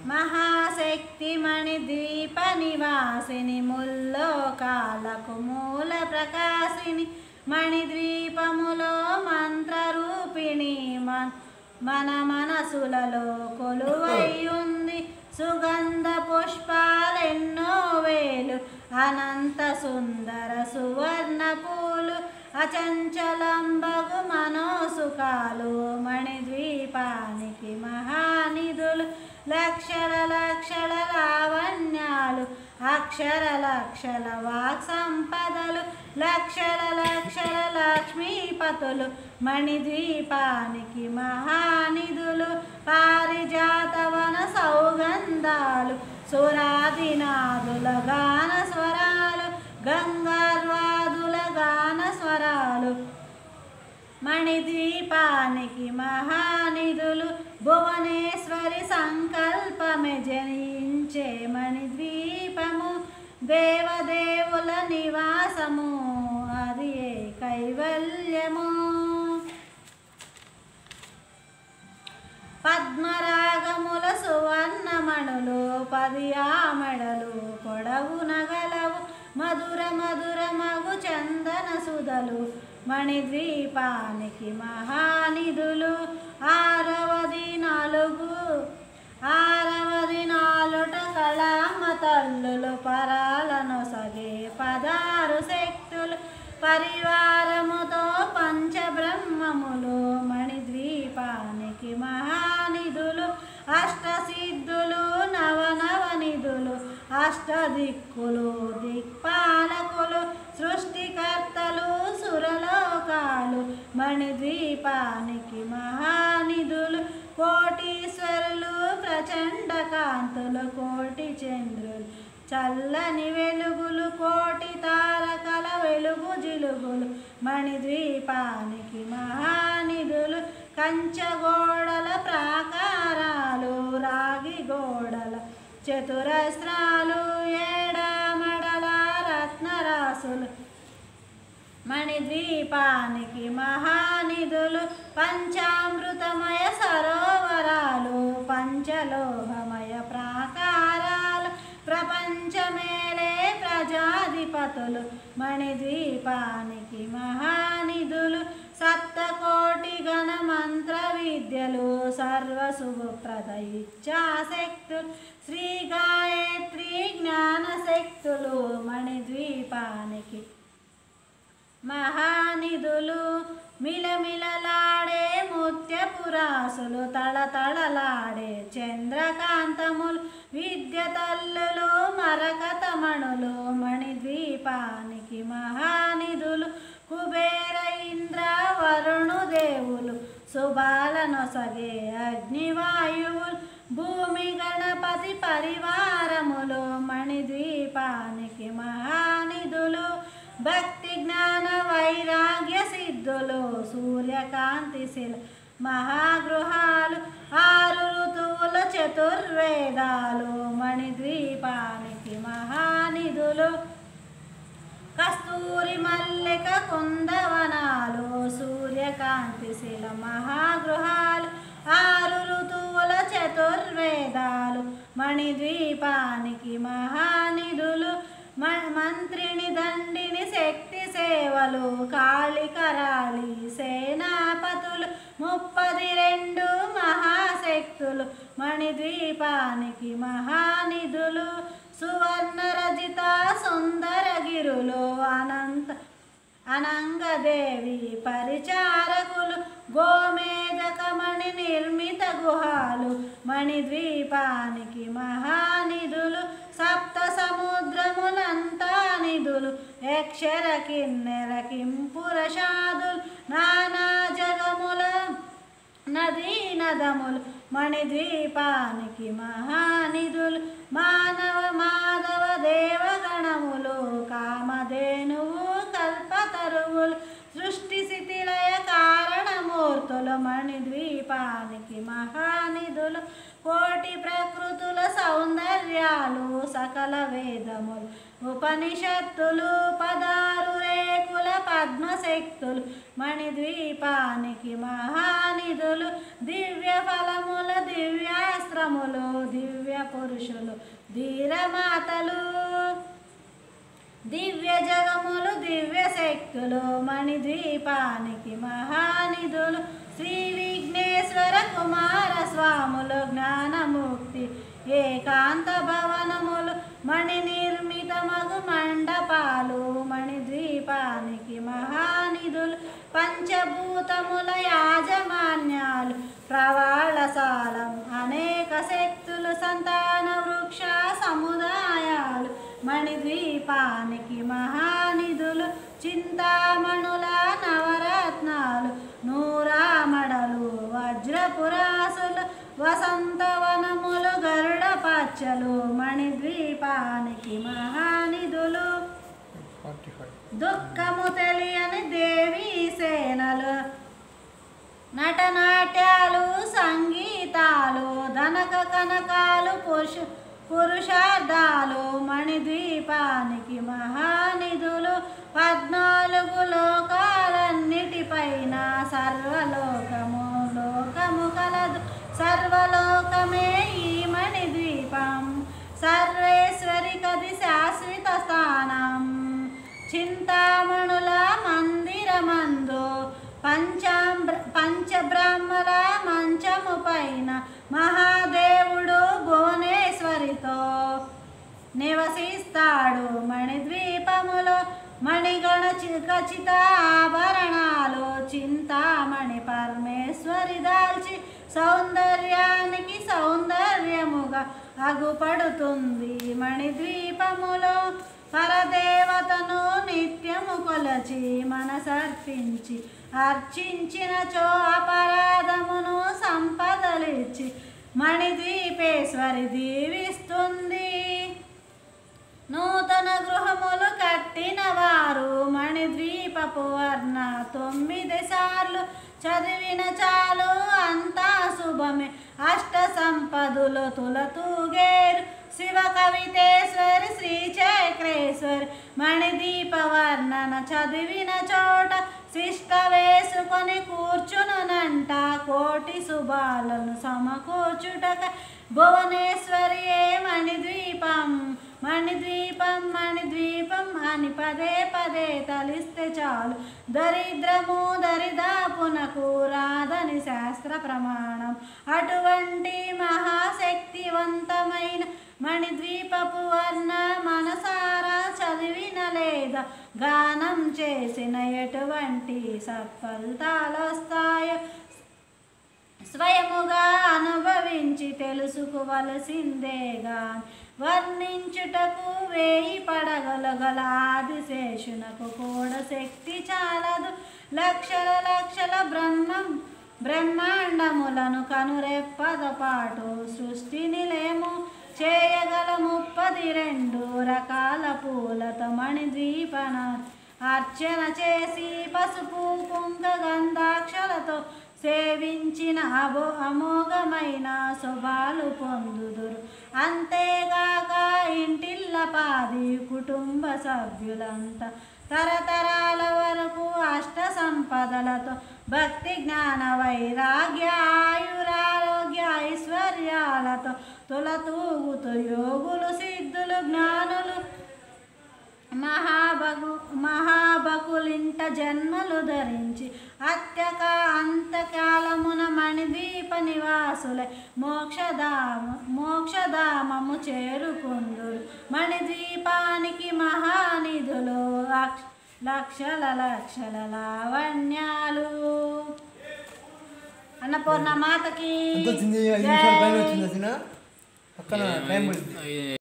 महाशक्ति मणिद्वीप निवासिनी मुल्लोकाలకు మూల ప్రకాశిని మణిద్వీపములో మంత్రరూపిణి మన మనసులలో కొలువైయుంది సుగంధ పుష్పాలెన్నో వేలు అనంత సుందర సువర్ణ పూలు అచంచలంబగు మనోసుకాలు మణిద్వీపానికి మహానిధులు లక్షల లక్షల లావణ్యాలు అక్షర లక్షల వాక్ సంపదలు లక్షల లక్షల లక్ష్మీపతులు మణిద్వీపానికి మహానిధులు పారిజాతవన సౌగంధాలు సురాదినాదుల గాన స్వరాలు గంగార్వాదుల గాన స్వరాలు మణిద్వీపానికి మహానిధులు భువనేశ్వరి సంకల్పమే జనించే మణిద్వీపము దేవదేవుల నివాసము అది ఏ కైవల్యము పద్మరాగముల సువర్ణమణులు 10 ఆమడలు పొడవు నగలవు మధుర మధుర మగు చందన సుధలు మణిద్వీపానికి మహానిధులు ఆరవది నాలుట కళామ తల్లులు పరాలనొసగే 16 శక్తులు పరివారముతో పంచబ్రహ్మములు మణిద్వీపానికి మహానిధులు అష్టసిద్ధులు నవనవనిధులు అష్టదిక్కులు దిక్పాలకులు సృష్టికర్తలు సురలోకాలు మణిద్వీపానికి మహానిధులు కోటీశ్వరులు ప్రచండ కాంతులు కోటి చంద్రులు చల్లని వెలుగులు కోటి తారకల వెలుగు జిలుగులు మణిద్వీపానికి మహానిధులు కంచగోడల ప్రాకారాలు రాగి గోడల చతురస్రాలు ఏడామడల రత్నరాసులు మణిద్వీపానికి మహానిధులు పంచామృతమయ సరోవరాలు పంచలోహమయ ప్రాకారాలు ప్రపంచమేలే ప్రజాధిపతులు మణిద్వీపానికి మహానిధులు సప్తకోటి గణ మంత్ర విద్యలు సర్వశుభప్రద ఇచ్ఛాశక్తులు శ్రీ గాయత్రి జ్ఞానశక్తులు మణిద్వీపానికి మహానిధులు మిలమిలలాడే ముత్యపురాసులు తళతళలాడే చంద్రకాంతములు విద్య తల్లులు మరకతమణులు మణిద్వీపానికి మహానిధులు కుబేర ఇంద్ర వరుణుదేవులు శుభాలనొసగే అగ్నివాయువులు భూమి గణపతి పరివారములు మణిద్వీపానికి మహానిధులు భక్తి జ్ఞాన వైరాగ్య సిద్ధులు సూర్యకాంతి శిల మహాగృహాలు 6 ఋతువుల చతుర్వేదాలు మణిద్వీపానికి మహానిధులు కస్తూరి మల్లిక కుందవనాలు సూర్యకాంతి శిల మహాగృహాలు 6 ఋతువుల చతుర్వేదాలు మణిద్వీపానికి మహానిధులు మంత్రిని దండిని శక్తి సేవలు కాళికరాళి సేనాపతులు 32 మహాశక్తులు మణిద్వీపానికి మహానిధులు సువర్ణ రజిత సుందరగిరులు అనంగదేవి పరిచారకులు గోమేధకమణి నిర్మిత గుహాలు మణిద్వీపానికి మహానిధులు సప్త సముద్రములంతా నిధులు అక్షర కిన్నెర కింపురషాదులు నానా జగముల నదీ నదములు మణిద్వీపానికి మహానిధులు మానవ మాధవ దేవగణములు కామధేనువు కల్పతరువులు సృష్టి స్థితిలయ కారణమూర్తులు మణిద్వీపానికి మహానిధులు కోటి ప్రకృతుల సౌందర్యాలు సకల వేదములు ఉపనిషత్తులు 16 రేకుల పద్మశక్తులు మణిద్వీపానికి మహానిధులు దివ్య ఫలములు దివ్యాస్త్రములు దివ్య పురుషులు ధీరమాతలు దివ్య జగములు దివ్య శక్తులు మణిద్వీపానికి మహానిధులు శ్రీ విఘ్నేశ్వర కుమార స్వాములు జ్ఞానముక్తి ఏకాంత భవనములు మణి నిర్మితమగు మండపాలు మణిద్వీపానికి మహానిధులు పంచభూతముల యాజమాన్యాలు ప్రవాళశాలం అనేక శక్తులు సంతాన వృక్ష సముదాయాలు మణిద్వీపానికి మహానిధులు చింతామణుల నవరత్నాలు నూరామడలు వజ్రపురాసులు వసంతవనములు గరుడ పచ్చలు మణిద్వీపానికి మహానిధులు దుఃఖము తెలియని దేవీ సేనలు నటనాట్యాలు సంగీతాలు ధనక కనకాలు పురుషార్థాలు మణిద్వీపానికి మహానిధులు 14 లోకాలన్నిటిపైన లోకము కలదు సర్వలోకమే ఈ మణిద్వీపం సర్వేశ్వరి కది శాశ్వత స్థానం చింతామణుల మందిరమందు పంచబ్రహ్మల మంచము పైన మహాదేవుడు భువనేశ్వరితో నివసిస్తాడు మణిద్వీపములో మణిగణ ఖచ్చిత ఆభరణాలు చింతామణి పరమేశ్వరి దాల్చి సౌందర్యానికి సౌందర్యముగా అగుపడుతుంది మణిద్వీపములో పరదేవతను నిత్యము కొలచి మనసర్పించి అర్చించినచో అపరాధమును సంపదలిచ్చి మణిద్వీపేశ్వరి దీవిస్తుంది నూతన గృహములు కట్టిన వారు మణిద్వీపపు వర్ణ 9 సార్లు చదివిన చాలు అంతా శుభమే అష్ట సంపదులు తులతూగేరు శివ కవితేశ్వరి శ్రీచక్రేశ్వరి మణిదీప వర్ణన చదివిన చోట శిష్ట వేసుకొని కూర్చునునంట కోటి శుభాలను సమకూర్చుటక భువనేశ్వరియే మణిద్వీపం మణిద్వీపం మణిద్వీపం అని పదే పదే తలిస్తే చాలు దరిద్రము దరిదాపునకు రాదని శాస్త్ర ప్రమాణం అటువంటి మహాశక్తివంతమైన మణిద్వీపపు వర్ణ మనసారా చదివిన లేదా గానం చేసిన ఎటువంటి సత్ఫలితాలొస్తాయో స్వయముగా అనుభవించి తెలుసుకోవలసిందేగా వర్ణించుటకు 1000 పడగలగల ఆదిశేషునకు కూడా శక్తి చాలదు లక్షల లక్షల బ్రహ్మాండములను కనురెప్పద పాటు సృష్టి నిలయము చేయగల 32 రకాల పూలతో మణిద్వీపన అర్చన చేసి పసుపు కుంక గంధాక్షలతో సేవించిన అమోఘమైన శుభాలు పొందుదురు అంతేగాక ఇంటిల్లపాది కుటుంబ సభ్యులంతా తరతరాల వరకు అష్ట సంపదలతో భక్తి జ్ఞాన వైరాగ్య ఆయురారోగ్య ఐశ్వర్యాలతో తులతూగుతూ యోగులు సిద్ధులు జ్ఞానులు మహాబకులింట జన్మలు ధరించి అంతకాలమున మణిద్వీప నివాసులై మోక్షధామము చేరుకుందురు మణిద్వీపానికి మహానిధులు లక్షల లక్షల లావణ్యాలు అన్నపూర్ణ మాతకి